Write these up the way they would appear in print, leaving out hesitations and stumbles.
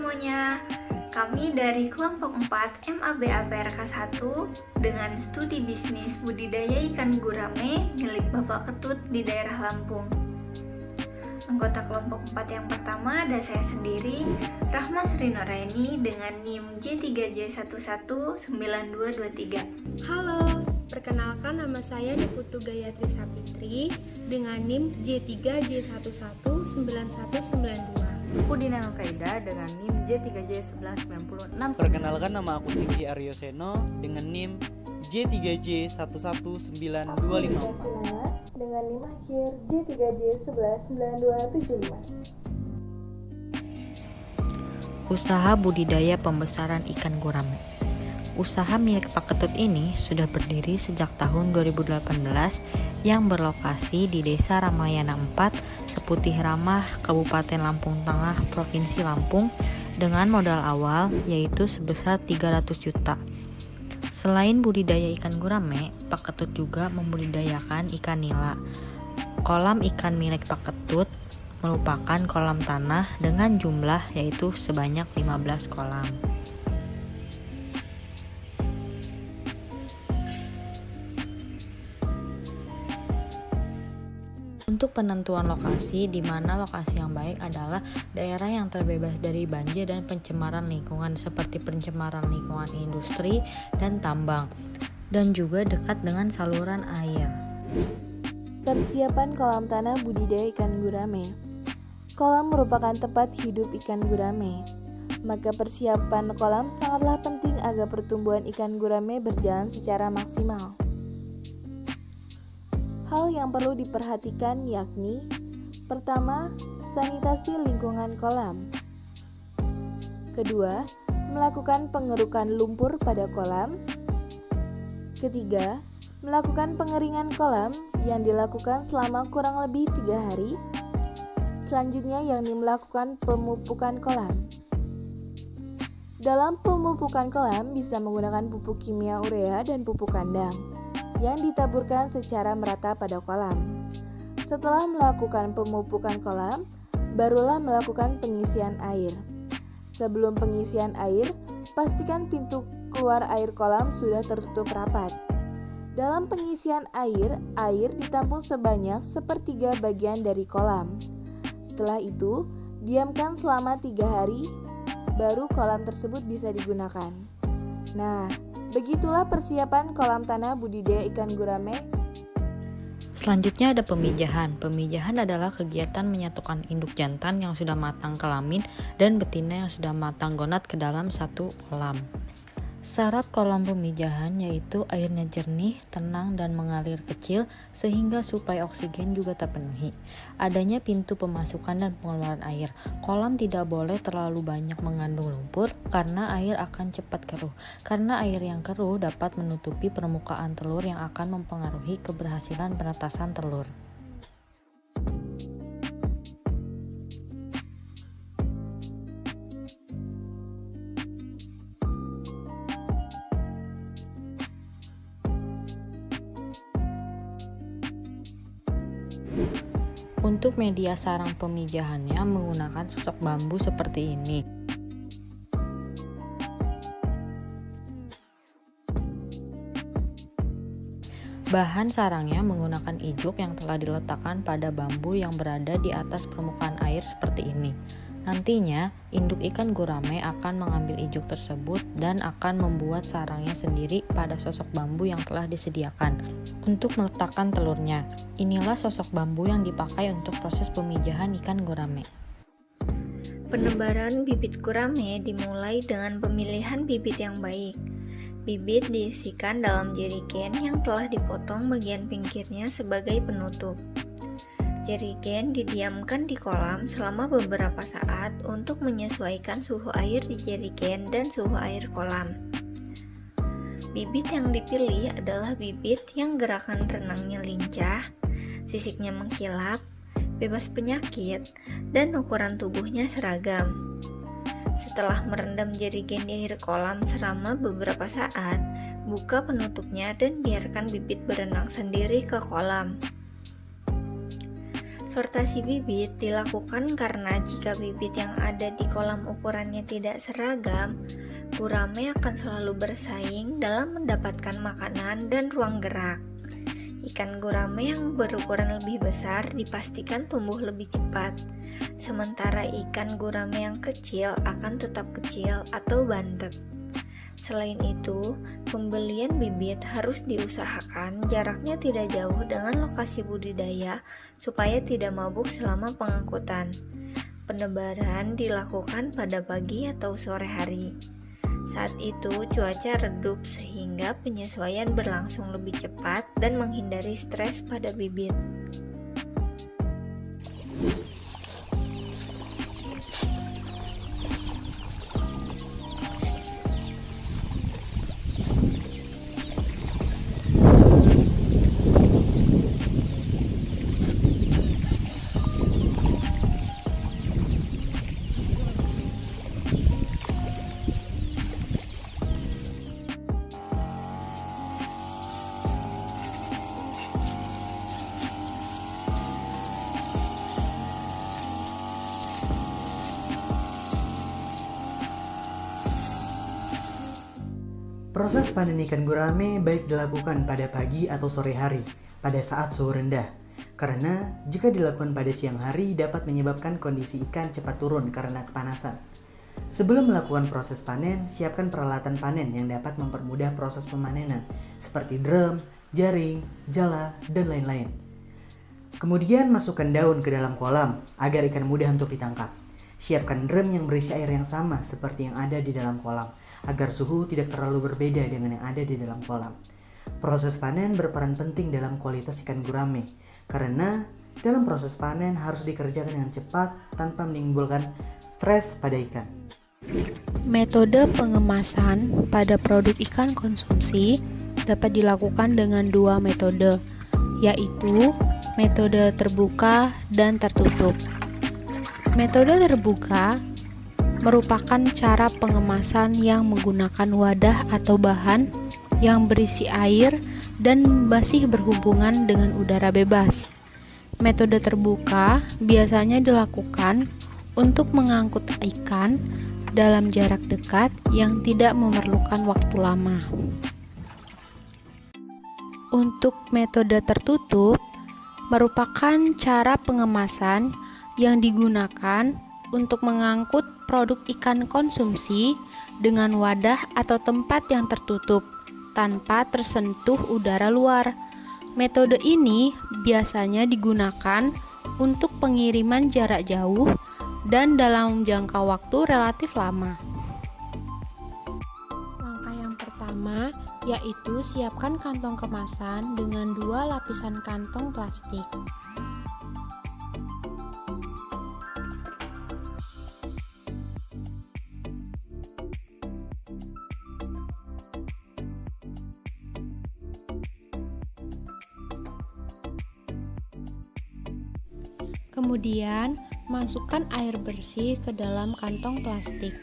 semuanya, kami dari kelompok 4 MABAPRK 1 dengan studi bisnis budidaya ikan gurame milik Bapak Ketut di daerah Lampung. Anggota kelompok 4 yang pertama ada saya sendiri, Rahma Sri Nuraini dengan NIM J3J119223. Halo, perkenalkan nama saya Deputu Gayatri Sapitri dengan NIM J3J119192. Udina Nukaida dengan NIM J3J1196. Perkenalkan, nama aku Singgi Aryo Seno dengan NIM J3J119254. Sunana dengan NIM akhir J3J119275. Usaha budidaya pembesaran ikan gurame. Usaha milik Pak Ketut ini sudah berdiri sejak tahun 2018 yang berlokasi di Desa Ramayana 4, Seputih Ramah, Kabupaten Lampung Tengah, Provinsi Lampung dengan modal awal yaitu sebesar 300 juta. Selain budidaya ikan gurame, Pak Ketut juga membudidayakan ikan nila. Kolam ikan milik Pak Ketut merupakan kolam tanah dengan jumlah yaitu sebanyak 15 kolam. Untuk penentuan lokasi, di mana lokasi yang baik adalah daerah yang terbebas dari banjir dan pencemaran lingkungan seperti pencemaran lingkungan industri dan tambang, dan juga dekat dengan saluran air. Persiapan kolam tanah budidaya ikan gurame. Kolam merupakan tempat hidup ikan gurame. Maka persiapan kolam sangatlah penting agar pertumbuhan ikan gurame berjalan secara maksimal. Hal yang perlu diperhatikan yakni: pertama, sanitasi lingkungan kolam. Kedua, melakukan pengerukan lumpur pada kolam. Ketiga, melakukan pengeringan kolam yang dilakukan selama kurang lebih 3 hari. Selanjutnya yakni melakukan pemupukan kolam. Dalam pemupukan kolam bisa menggunakan pupuk kimia urea dan pupuk kandang yang ditaburkan secara merata pada kolam. Setelah melakukan pemupukan kolam, barulah melakukan pengisian air. Sebelum pengisian air, pastikan pintu keluar air kolam sudah tertutup rapat. Dalam pengisian air ditampung sebanyak 1/3 bagian dari kolam. Setelah itu, diamkan selama 3 hari, baru kolam tersebut bisa digunakan. Nah, begitulah persiapan kolam tanah budidaya ikan gurame. Selanjutnya ada pemijahan. Pemijahan adalah kegiatan menyatukan induk jantan yang sudah matang kelamin dan betina yang sudah matang gonat ke dalam satu kolam. Syarat kolam pemijahan yaitu airnya jernih, tenang, dan mengalir kecil sehingga suplai oksigen juga terpenuhi. Adanya pintu pemasukan dan pengeluaran air. Kolam tidak boleh terlalu banyak mengandung lumpur karena air akan cepat keruh. Karena air yang keruh dapat menutupi permukaan telur yang akan mempengaruhi keberhasilan penetasan telur. Untuk media sarang pemijahannya menggunakan sosok bambu seperti ini. Bahan sarangnya menggunakan ijuk yang telah diletakkan pada bambu yang berada di atas permukaan air seperti ini. Nantinya, induk ikan gurame akan mengambil ijuk tersebut dan akan membuat sarangnya sendiri pada sosok bambu yang telah disediakan untuk meletakkan telurnya. Inilah sosok bambu yang dipakai untuk proses pemijahan ikan gurame. Penebaran bibit gurame dimulai dengan pemilihan bibit yang baik. Bibit diisikan dalam jerigen yang telah dipotong bagian pinggirnya sebagai penutup. Jerigen didiamkan di kolam selama beberapa saat untuk menyesuaikan suhu air di jerigen dan suhu air kolam. Bibit yang dipilih adalah bibit yang gerakan renangnya lincah, sisiknya mengkilap, bebas penyakit, dan ukuran tubuhnya seragam. Setelah merendam jerigen di air kolam selama beberapa saat, buka penutupnya dan biarkan bibit berenang sendiri ke kolam. Sortasi bibit dilakukan karena jika bibit yang ada di kolam ukurannya tidak seragam, gurame akan selalu bersaing dalam mendapatkan makanan dan ruang gerak. Ikan gurame yang berukuran lebih besar dipastikan tumbuh lebih cepat, sementara ikan gurame yang kecil akan tetap kecil atau bantet. Selain itu, pembelian bibit harus diusahakan jaraknya tidak jauh dengan lokasi budidaya supaya tidak mabuk selama pengangkutan. Penebaran dilakukan pada pagi atau sore hari. Saat itu cuaca redup sehingga penyesuaian berlangsung lebih cepat dan menghindari stres pada bibit. Proses panen ikan gurame baik dilakukan pada pagi atau sore hari pada saat suhu rendah. Karena jika dilakukan pada siang hari dapat menyebabkan kondisi ikan cepat turun karena kepanasan. Sebelum melakukan proses panen, siapkan peralatan panen yang dapat mempermudah proses pemanenan seperti drum, jaring, jala, dan lain-lain. Kemudian masukkan daun ke dalam kolam agar ikan mudah untuk ditangkap. Siapkan drum yang berisi air yang sama seperti yang ada di dalam kolam agar suhu tidak terlalu berbeda dengan yang ada di dalam kolam. Proses panen berperan penting dalam kualitas ikan gurame karena dalam proses panen harus dikerjakan dengan cepat tanpa menimbulkan stres pada ikan. Metode pengemasan pada produk ikan konsumsi dapat dilakukan dengan dua metode, yaitu metode terbuka dan tertutup. Metode terbuka merupakan cara pengemasan yang menggunakan wadah atau bahan yang berisi air dan masih berhubungan dengan udara bebas. Metode terbuka biasanya dilakukan untuk mengangkut ikan dalam jarak dekat yang tidak memerlukan waktu lama. Untuk metode tertutup merupakan cara pengemasan yang digunakan untuk mengangkut produk ikan konsumsi dengan wadah atau tempat yang tertutup tanpa tersentuh udara luar. Metode ini biasanya digunakan untuk pengiriman jarak jauh dan dalam jangka waktu relatif lama. Langkah yang pertama yaitu siapkan kantong kemasan dengan 2 lapisan kantong plastik. Kemudian, masukkan air bersih ke dalam kantong plastik.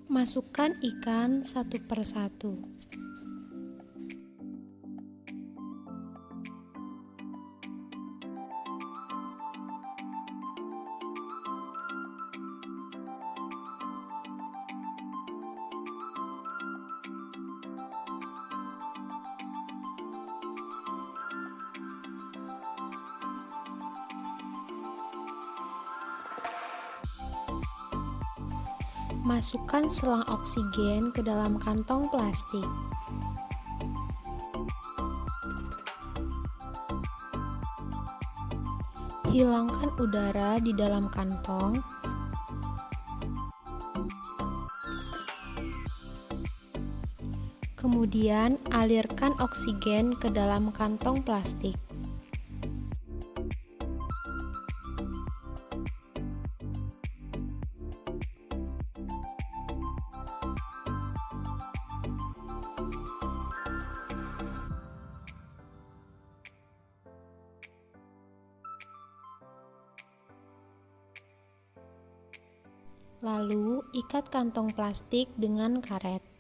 Masukkan ikan satu persatu. Masukkan selang oksigen ke dalam kantong plastik. Hilangkan udara di dalam kantong. Kemudian alirkan oksigen ke dalam kantong plastik. Lalu, ikat kantong plastik dengan karet.